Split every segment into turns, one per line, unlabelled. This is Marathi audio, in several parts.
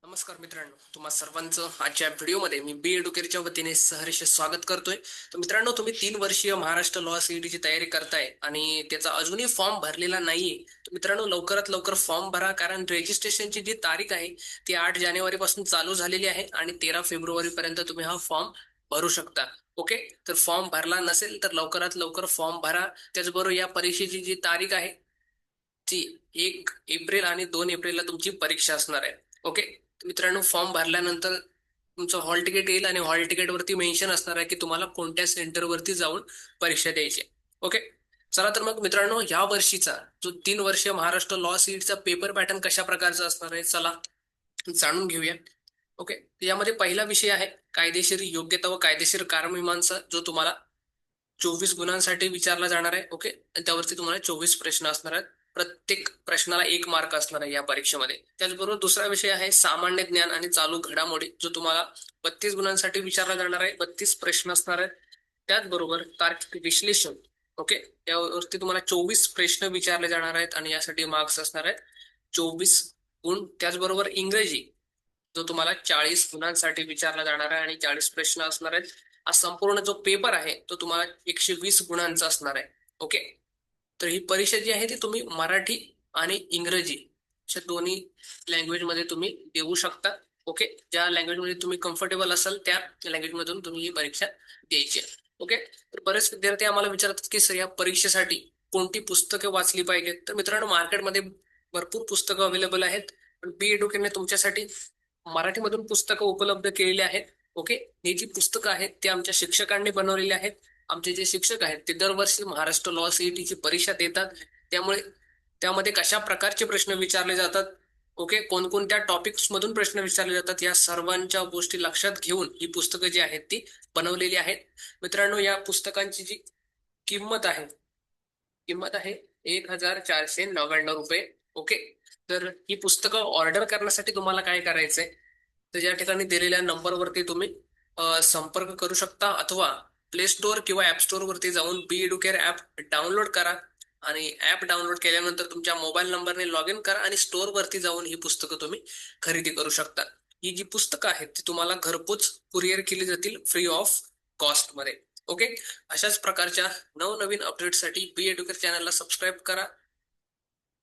नमस्कार मित्रांनो, तुम्हा सर्वांचं आजच्या व्हिडिओमध्ये मी बी एडुकेटच्या वतीने सहर्ष स्वागत करतोय. तर मित्रांनो, तुम्ही 3 वर्षीय महाराष्ट्र लॉ सीईटीची तयारी करताय आणि त्याचा अजूनही फॉर्म भरलेला नाहीये. तर मित्रांनो, लवकरात लवकर फॉर्म भरा, कारण रजिस्ट्रेशनची जी तारीख आहे ती 8 जानेवारी पासून चालू झालेली आहे आणि 13 फेब्रुवारी पर्यंत तुम्ही हा फॉर्म भरू शकता. ओके, तर फॉर्म भरला नसेल तर लवकरात लवकर फॉर्म भरा. त्याचबरोबर या परीक्षेची जी तारीख आहे ती 1 एप्रिल आणि 2 एप्रिलला तुमची परीक्षा असणार आहे. ओके, मित्रांनो, फॉर्म भरल्यानंतर तुमचं हॉल तिकीट येईल आणि हॉल तिकीट वरती मेन्शन असणार आहे की तुम्हाला कोणत्या सेंटरवरती जाऊन परीक्षा द्यायची. ओके, चला तर मग मित्रांनो, या वर्षीचा जो 3 वर्षीय महाराष्ट्र लॉ सीटचा पेपर पॅटर्न कशा प्रकारचा असणार आहे, चला जाणून घेऊया. ओके, यामध्ये पहिला विषय आहे कायदेशीर योग्यता व कायदेशीर कारमीमांसा, जो तुम्हाला 24 गुणांसाठी विचारला जाणार आहे. ओके, त्यावरती तुम्हाला 24 प्रश्न असणार आहेत. प्रत्येक प्रश्नाला 1 मार्क असणार आहे या परीक्षेमध्ये. त्याचबरोबर दुसरा विषय आहे सामान्य ज्ञान आणि चालू घडामोडी, जो तुम्हाला 32 गुणांसाठी विचारला जाणार आहे. 32 प्रश्न असणार आहेत. त्याचबरोबर तार्किक विश्लेषण, ओके, यावरती तुम्हाला 24 प्रश्न विचारले जाणार आहेत आणि यासाठी मार्क्स असणार आहेत 24 गुण. त्याचबरोबर इंग्रजी, जो तुम्हाला 40 गुणांसाठी विचारला जाणार आहे आणि 40 प्रश्न असणार आहेत. हा संपूर्ण जो पेपर आहे तो तुम्हाला 120 गुणांचा असणार आहे. ओके, तर ही परीक्षा जी आहे ती तुम्ही मराठी आणि इंग्रजी अशा दोन्ही लँग्वेज मध्ये तुम्ही देऊ शकता. ओके, ज्या लँग्वेज मध्ये तुम्ही कम्फर्टेबल असाल त्या लँग्वेज मधून तुम्ही ही परीक्षा द्यायची आहे. ओके, तर बरेच विद्यार्थी आम्हाला विचारतात की सर, या परीक्षेसाठी कोणती पुस्तकं वाचली पाहिजेत. तर मित्रांनो, मार्केटमध्ये भरपूर पुस्तकं अवेलेबल आहेत, पण बी एडुकेटने तुमच्यासाठी मराठीमधून पुस्तकं उपलब्ध केलेली आहेत. ओके, ही जी पुस्तकं आहेत ते आमच्या शिक्षकांनी बनवलेली आहेत. आमचे जे शिक्षक आहेत ते दरवर्षी महाराष्ट्र लॉ सीईटीची परीक्षा देतात. त्यामुळे त्यामध्ये कशा प्रकारचे प्रश्न विचारले जातात, ओके, कोणकोणत्या टॉपिक्स मधून प्रश्न विचारले जातात, या सर्वांच्या गोष्टी लक्षात घेऊन ही पुस्तकं जी आहेत ती बनवलेली आहेत. मित्रांनो, या पुस्तकांची जी किंमत आहे किंमत आहे 1499 रुपये. ओके, तर ही पुस्तकं ऑर्डर करण्यासाठी तुम्हाला काय करायचंय, तर या ठिकाणी दिलेल्या नंबरवरती तुम्ही संपर्क करू शकता, अथवा प्ले स्टोअर किंवा ऍप स्टोअर वरती जाऊन बी एडुकेअर ऍप डाउनलोड करा आणि ऍप डाउनलोड केल्यानंतर तुमच्या मोबाईल नंबरने लॉग इन करा आणि स्टोअर वरती जाऊन ही पुस्तकं तुम्ही खरेदी करू शकता. ही जी पुस्तकं आहेत ती तुम्हाला घरपोच कुरिअर केली जातील फ्री ऑफ कॉस्ट मध्ये. ओके, अशाच प्रकारच्या नवनवीन अपडेटसाठी बी एडुकेअर चॅनलला सबस्क्राईब करा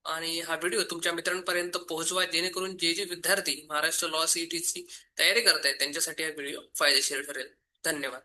आणि हा व्हिडिओ तुमच्या मित्रांपर्यंत पोहोचवा, जेणेकरून जे जे विद्यार्थी महाराष्ट्र लॉ सीईटीची तयारी करतायत त्यांच्यासाठी हा व्हिडिओ फायदेशीर ठरेल. धन्यवाद.